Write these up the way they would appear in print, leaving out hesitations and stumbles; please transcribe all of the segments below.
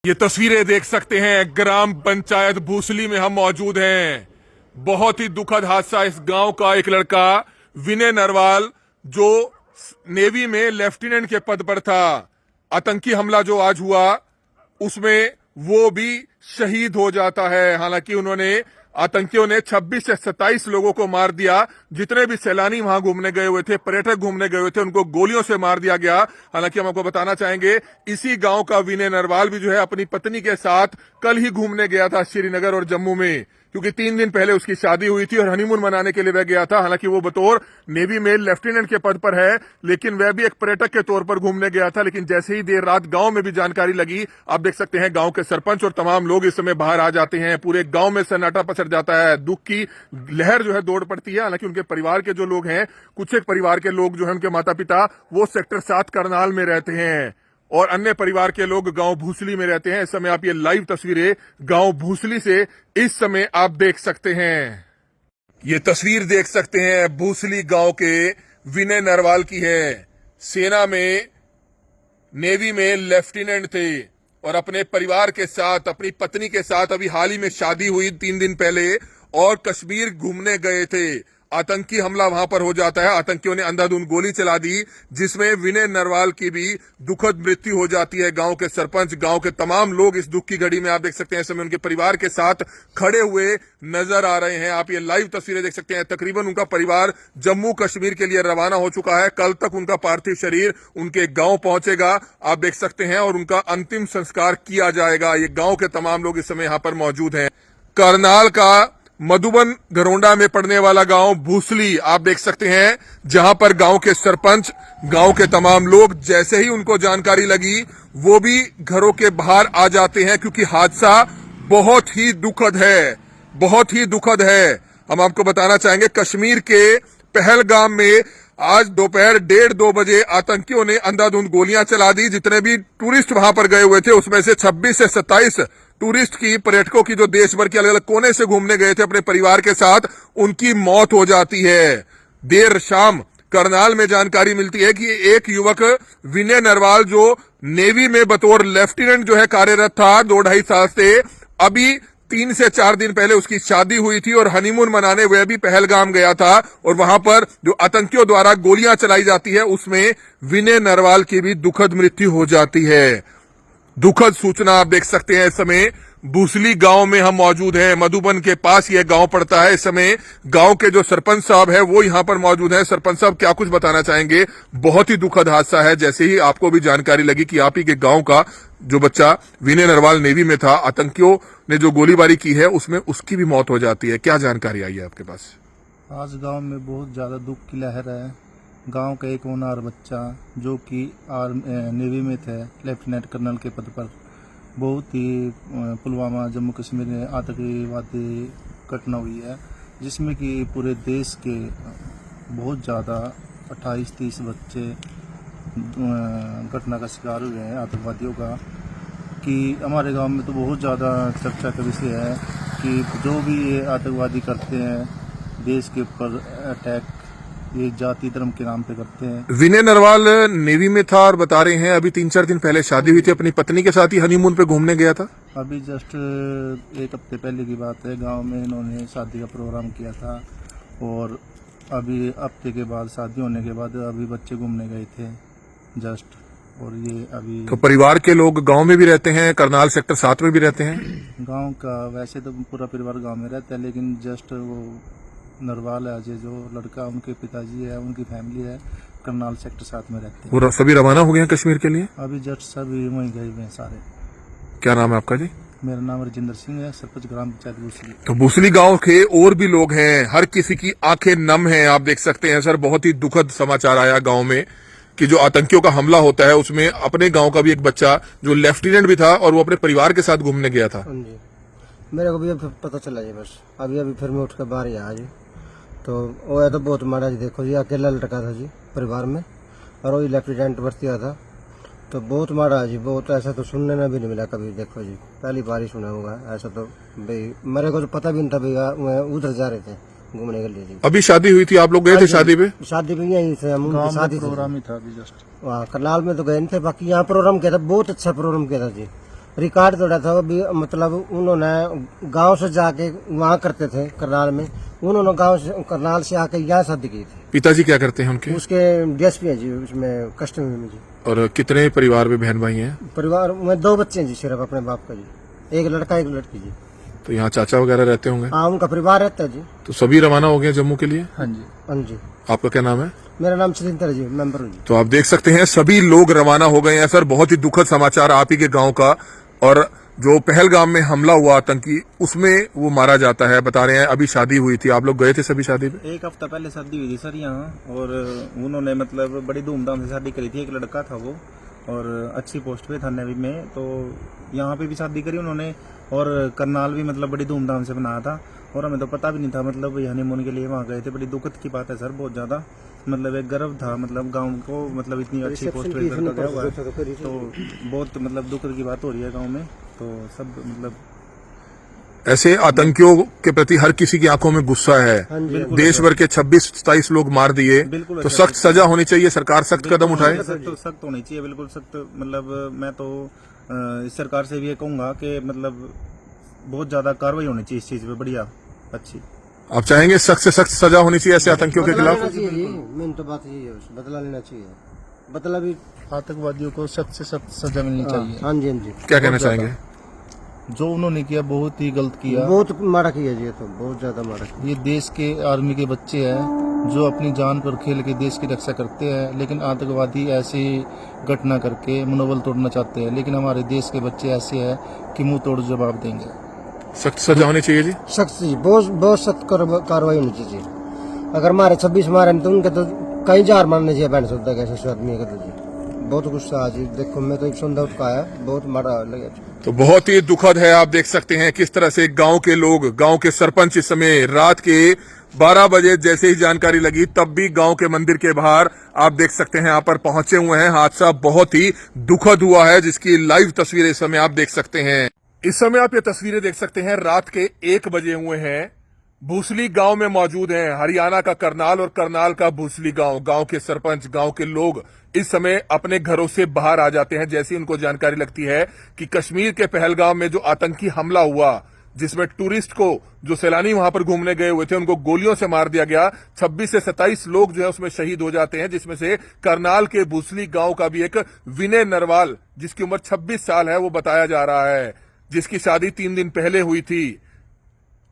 ये तस्वीरें देख सकते हैं, ग्राम पंचायत भूसली में हम मौजूद हैं। बहुत ही दुखद हादसा। इस गांव का एक लड़का विनय नरवाल, जो नेवी में लेफ्टिनेंट के पद पर था, आतंकी हमला जो आज हुआ उसमें वो भी शहीद हो जाता है। हालांकि उन्होंने आतंकियों ने 26 से 27 लोगों को मार दिया। जितने भी सैलानी वहां घूमने गए हुए थे, पर्यटक घूमने गए हुए थे, उनको गोलियों से मार दिया गया। हालांकि हम आपको बताना चाहेंगे, इसी गांव का विनय नरवाल भी जो है अपनी पत्नी के साथ कल ही घूमने गया था श्रीनगर और जम्मू में, क्योंकि 3 दिन पहले उसकी शादी हुई थी और हनीमून मनाने के लिए वह गया था। हालांकि वो बतौर नेवी में लेफ्टिनेंट के पद पर है, लेकिन वह भी एक पर्यटक के तौर पर घूमने गया था। लेकिन जैसे ही देर रात गांव में भी जानकारी लगी, आप देख सकते हैं गांव के सरपंच और तमाम लोग इस समय बाहर आ जाते हैं। पूरे गांव में सन्नाटा पसर जाता है, दुख की लहर जो है दौड़ पड़ती है। हालांकि उनके परिवार के जो लोग हैं, कुछ एक परिवार के लोग जो है, उनके माता पिता, वो सेक्टर 7 करनाल में रहते हैं और अन्य परिवार के लोग गांव भूसली में रहते हैं। इस समय आप ये लाइव तस्वीरें गांव भूसली से इस समय आप देख सकते हैं। ये तस्वीर देख सकते हैं भूसली गांव के विनय नरवाल की है। सेना में, नेवी में लेफ्टिनेंट थे और अपने परिवार के साथ, अपनी पत्नी के साथ अभी हाल ही में शादी हुई 3 दिन पहले, और कश्मीर घूमने गए थे। आतंकी हमला वहां पर हो जाता है। आतंकियों ने अंधाधुंध गोली चला दी, जिसमें विनय नरवाल की भी दुखद मृत्यु हो जाती है। गांव के सरपंच, गांव के तमाम लोग इस दुख की घड़ी में आप देख सकते हैं इस समय उनके परिवार के साथ खड़े हुए नजर आ रहे हैं। आप ये लाइव तस्वीरें देख सकते हैं। तकरीबन उनका परिवार जम्मू कश्मीर के लिए रवाना हो चुका है। कल तक उनका पार्थिव शरीर उनके गांव पहुंचेगा, आप देख सकते हैं, और उनका अंतिम संस्कार किया जाएगा। ये गांव के तमाम लोग इस समय यहां पर मौजूद हैं। करनाल का मधुबन घरोंडा में पड़ने वाला गांव भूसली आप देख सकते हैं, जहां पर गांव के सरपंच, गांव के तमाम लोग, जैसे ही उनको जानकारी लगी वो भी घरों के बाहर आ जाते हैं, क्योंकि हादसा बहुत ही दुखद है, बहुत ही दुखद है। हम आपको बताना चाहेंगे, कश्मीर के पहलगाम में आज दोपहर 1:30-2 बजे आतंकियों ने अंधाधुंध गोलियां चला दी। जितने भी टूरिस्ट वहां पर गए हुए थे, उसमें से 26 से 27 टूरिस्ट की, पर्यटकों की, जो देश भर के अलग अलग कोने से घूमने गए थे अपने परिवार के साथ, उनकी मौत हो जाती है। देर शाम करनाल में जानकारी मिलती है कि एक युवक विनय नरवाल, जो नेवी में बतौर लेफ्टिनेंट जो है कार्यरत था 2-2.5 साल से, अभी 3 से 4 दिन पहले उसकी शादी हुई थी और हनीमून मनाने वह भी पहलगाम गया था, और वहां पर जो आतंकियों द्वारा गोलियां चलाई जाती है उसमें विनय नरवाल की भी दुखद मृत्यु हो जाती है। दुखद सूचना आप देख सकते हैं। इस समय भूसली गांव में हम मौजूद हैं, मधुबन के पास यह गांव पड़ता है। इस समय गांव के जो सरपंच साहब है वो यहां पर मौजूद हैं। सरपंच साहब, क्या कुछ बताना चाहेंगे? बहुत ही दुखद हादसा है। जैसे ही आपको भी जानकारी लगी कि आप ही के गांव का जो बच्चा विनय नरवाल नेवी में था, आतंकियों ने जो गोलीबारी की है उसमें उसकी भी मौत हो जाती है, क्या जानकारी आई है आपके पास? आज गांव में बहुत ज़्यादा दुख की लहर है। गांव का एक होनहार बच्चा, जो कि नेवी में थे, लेफ्टिनेंट कर्नल के पद पर, बहुत ही पुलवामा जम्मू कश्मीर में आतंकवादी घटना हुई है, जिसमें कि पूरे देश के बहुत ज़्यादा 28-30 बच्चे घटना का शिकार हुए हैं आतंकवादियों का। कि हमारे गांव में तो बहुत ज़्यादा चर्चा का विषय है कि जो भी ये आतंकवादी करते हैं देश के ऊपर अटैक, ये जाति धर्म के नाम पे करते हैं। विनय नरवाल नेवी में था और बता रहे हैं अभी 3-4 दिन पहले शादी हुई थी, अपनी पत्नी के साथ ही हनीमून पे घूमने गया था। अभी जस्ट 1 हफ्ते पहले की बात है, गांव में इन्होंने शादी का प्रोग्राम किया था और अभी हफ्ते के बाद, शादी होने के बाद, अभी बच्चे घूमने गए थे जस्ट। और ये अभी तो परिवार के लोग गांव में भी रहते हैं, करनाल सेक्टर 7 में भी रहते हैं? गांव का वैसे तो पूरा परिवार गांव में रहता है, लेकिन जस्ट वो नरवाल है जो लड़का, उनके पिताजी है, उनकी फैमिली है, करनाल सेक्टर 7 में रहते हैं। वो सभी रवाना हो गए हैं कश्मीर के लिए? अभी जस्ट सभी वहीं गए हुए हैं सारे। क्या नाम है आपका जी? मेरा नाम राजेंद्र सिंह है, सरपंच ग्राम पंचायत भूसली। तो भूसली गांव के और भी लोग हैं, हर किसी की आंखें नम हैं। आप देख सकते हैं सर, बहुत ही दुखद समाचार आया गांव में कि जो आतंकियों का हमला होता है उसमें अपने गांव का भी एक बच्चा जो लेफ्टिनेंट भी था और वो अपने परिवार के साथ घूमने गया था। मेरे को भी अब पता चला जी, बस अभी फिर मैं उठ कर बाहर आया जी। तो वो है तो बहुत माड़ा जी। देखो जी, अकेला लड़का था जी परिवार में, और वही लेफ्टिनेंट भर्तिया था, तो बहुत माड़ा है जी। बहुत ऐसा तो सुनने में भी नहीं मिला कभी। देखो जी, पहली बार ही सुना होगा ऐसा। तो भाई मेरे को तो पता भी नहीं था भैया, उधर जा रहे थे घूमने के लिए जी। अभी शादी हुई थी, आप लोग गए थे शादी पे? शादी पे यहीं से हम, शादी प्रोग्राम ही था अभी जस्ट। वहाँ करनाल में तो गए नहीं थे, बाकी यहाँ प्रोग्राम किया था, बहुत अच्छा प्रोग्राम किया था जी। रिकॉर्ड तोड़ा था वो भी, मतलब उन्होंने गांव से जाके वहाँ करते थे करनाल में, उन्होंने गांव से करनाल से आके यहाँ शादी की थी। पिताजी क्या करते हैं उनके? उसके डीएसपी हैं जी, उसमें कस्टम में जी। और कितने परिवार में बहन भाई हैं? परिवार में 2 बच्चे हैं जी, सिर्फ अपने बाप का जी, एक लड़का एक लड़की जी। तो यहाँ चाचा वगैरह रहते होंगे? हाँ, उनका परिवार रहता है जी। तो सभी रवाना हो गए जम्मू के लिए? हाँ जी। हाँ जी। आपका क्या नाम है? मेरा नाम सचिंदर जी, मेंबर हूँ जी। तो आप देख सकते हैं सभी लोग रवाना हो गए हैं सर। बहुत ही दुखद समाचार आप ही के गांव का। और जो पहलगाम में हमला हुआ आतंकी, उसमें वो मारा जाता है। बता रहे हैं अभी शादी हुई थी, आप लोग गए थे सभी शादी में? 1 हफ्ता पहले शादी हुई थी सर यहाँ, और उन्होंने मतलब बड़ी धूमधाम से शादी करी थी। एक लड़का था वो, और अच्छी पोस्ट पे था नेवी में, तो यहाँ पे भी शादी करी उन्होंने, और करनाल भी मतलब बड़ी धूमधाम से बनाया था। और हमें तो पता भी नहीं था, मतलब हनीमून के लिए वहाँ गए थे। बड़ी दुखद की बात है सर, बहुत ज़्यादा। मतलब एक गर्व था, मतलब गांव को, मतलब इतनी अच्छी पोस्ट पे लड़का गया हुआ है, तो बहुत मतलब दुखद की बात हो रही है गांव में। तो सब मतलब ऐसे आतंकियों के प्रति हर किसी की आंखों में गुस्सा है। देश भर के 26-27 लोग मार दिए, बिल्कुल तो सख्त सजा होनी चाहिए, सरकार सख्त कदम उठाए। सख्त होनी चाहिए, बिल्कुल सख्त। मतलब मैं तो इस सरकार से भी ये कहूंगा कि मतलब बहुत ज्यादा कार्रवाई होनी चाहिए इस चीज पे, बढ़िया अच्छी। आप चाहेंगे सख्त से सख्त सजा होनी चाहिए ऐसे आतंकियों के खिलाफ? मेन तो बात यही है, बदला लेना चाहिए। बदला भी, आतंकवादियों को सख्त से सख्त सजा मिलनी चाहिए। हाँ जी, हाँ जी। क्या कहना चाहेंगे? जो उन्होंने किया बहुत ही गलत किया, बहुत माड़ा किया जी, ये तो बहुत ज्यादा माड़ा किया। ये देश के आर्मी के बच्चे हैं जो अपनी जान पर खेल के देश की रक्षा करते हैं, लेकिन आतंकवादी ऐसी घटना करके मनोबल तोड़ना चाहते हैं। लेकिन हमारे देश के बच्चे ऐसे हैं कि मुंह तोड़ जवाब देंगे। सख्त सजा होनी चाहिए जी। सख्त जी, बहुत सख्त कार्रवाई होनी चाहिए। अगर मारे 26 मारे तो उनके तो कई जार मारने चाहिए। बहन सुनता कैसे आदमी का, तो जी बहुत गुस्सा आज। देखो मैं तो एक सुंदर उठा आया, बहुत मारा लगा। तो बहुत ही दुखद है। आप देख सकते हैं किस तरह से गांव के लोग, गांव के सरपंच इस समय रात के 12 बजे जैसे ही जानकारी लगी, तब भी गांव के मंदिर के बाहर आप देख सकते हैं यहाँ पर पहुंचे हुए हैं। हादसा बहुत ही दुखद हुआ है, जिसकी लाइव तस्वीरें इस समय आप देख सकते हैं। इस समय आप ये तस्वीरें देख सकते हैं, रात के 1 बजे हुए हैं। भूसली गांव में मौजूद हैं, हरियाणा का करनाल और करनाल का भूसली गांव। गांव के सरपंच, गांव के लोग इस समय अपने घरों से बाहर आ जाते हैं जैसी उनको जानकारी लगती है कि कश्मीर के पहलगाम में जो आतंकी हमला हुआ, जिसमें टूरिस्ट को, जो सैलानी वहां पर घूमने गए हुए थे, उनको गोलियों से मार दिया गया। 26 से 27 लोग जो है उसमें शहीद हो जाते हैं, जिसमें से करनाल के भूसली गांव का भी एक विनय नरवाल, जिसकी उम्र 26 साल है, वो बताया जा रहा है, जिसकी शादी 3 दिन पहले हुई थी।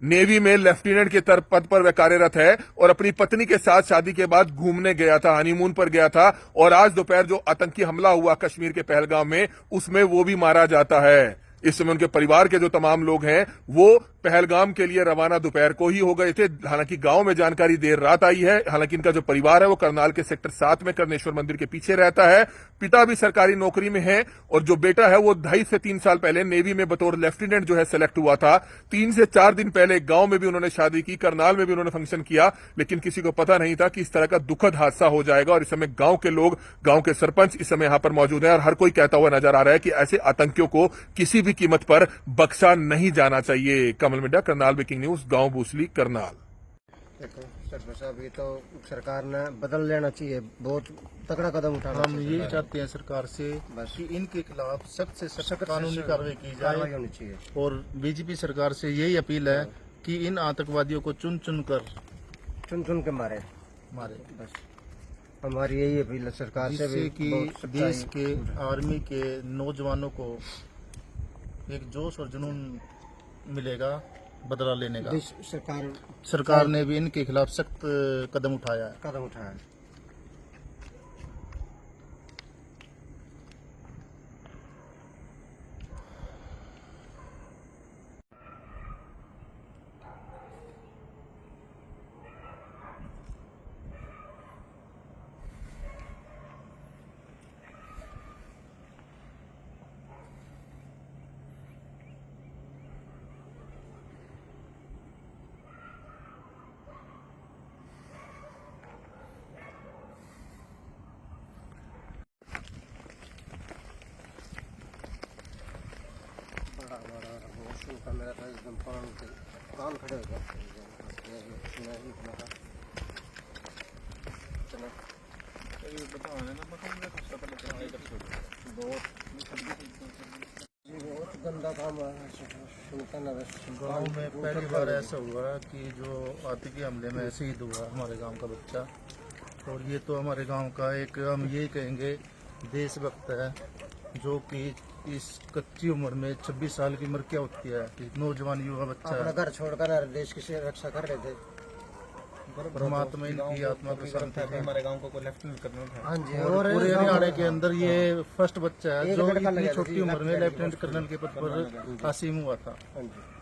नेवी में लेफ्टिनेंट के पद पर वह कार्यरत है और अपनी पत्नी के साथ शादी के बाद घूमने गया था, हनीमून पर गया था। और आज दोपहर जो आतंकी हमला हुआ कश्मीर के पहलगाम में, उसमें वो भी मारा जाता है। इस समय उनके परिवार के जो तमाम लोग हैं वो पहलगाम के लिए रवाना दोपहर को ही हो गए थे। हालांकि गांव में जानकारी देर रात आई है। हालांकि इनका जो परिवार है वो करनाल के सेक्टर 7 में कर्णेश्वर मंदिर के पीछे रहता है। पिता भी सरकारी नौकरी में है और जो बेटा है वो 2.5 से 3 साल पहले नेवी में बतौर लेफ्टिनेंट जो है सेलेक्ट हुआ था। 3 से 4 दिन पहले गांव में भी उन्होंने शादी की, करनाल में भी उन्होंने फंक्शन किया, लेकिन किसी को पता नहीं था कि इस तरह का दुखद हादसा हो जाएगा। और इस समय गांव के लोग, गांव के सरपंच इस समय यहां पर मौजूद है और हर कोई कहता हुआ नजर आ रहा है कि ऐसे आतंकियों को किसी भी कीमत पर बख्शा नहीं जाना चाहिए। कमल मिड्डा, करनाल ब्रेकिंग न्यूज, गांव भूसली, करनाल। देखो सरपंच साहब, ये तो सरकार ने बदल लेना चाहिए, बहुत तगड़ा कदम उठाना हम यही चाहते हैं सरकार से कि इनके खिलाफ सख्त से सख्त कानूनी कार्रवाई की जाए। होनी चाहिए। और बीजेपी सरकार से यही अपील है कि इन आतंकवादियों को चुन चुन के मारे बस, हमारी यही अपील है सरकार से भी, जिससे कि देश के आर्मी के नौजवानों को एक जोश और जुनून मिलेगा बदला लेने का। सरकार ने भी इनके खिलाफ सख्त कदम उठाया है। मेरा था एकदम कान खड़े हो गए। बहुत गंदा काम है, सुनता ना बस। गांव में पहली बार ऐसा हुआ कि जो आतंकी हमले में शहीद हुआ हमारे गांव का बच्चा। और ये तो हमारे गांव का एक, हम यही कहेंगे, देशभक्त है, जो कि इस कच्ची उम्र में 26 साल की उम्र क्या होती है, एक नौजवान युवा बच्चा अपना है। घर छोड़कर देश की रक्षा कर रहे थे। परमात्मा इनकी आत्मा को शांति दे। हमारे गांव को लेफ्टिनेंट कर्नल था। हाँ जी, और और पूरे हरियाणा के अंदर ये फर्स्ट बच्चा है एक जो लड़का इतनी लगा था छोटी जी, उम्र में लेफ्टिनेंट लेफ्टिनेंट कर्नल के पद पर आसीम हुआ था। हाँ जी।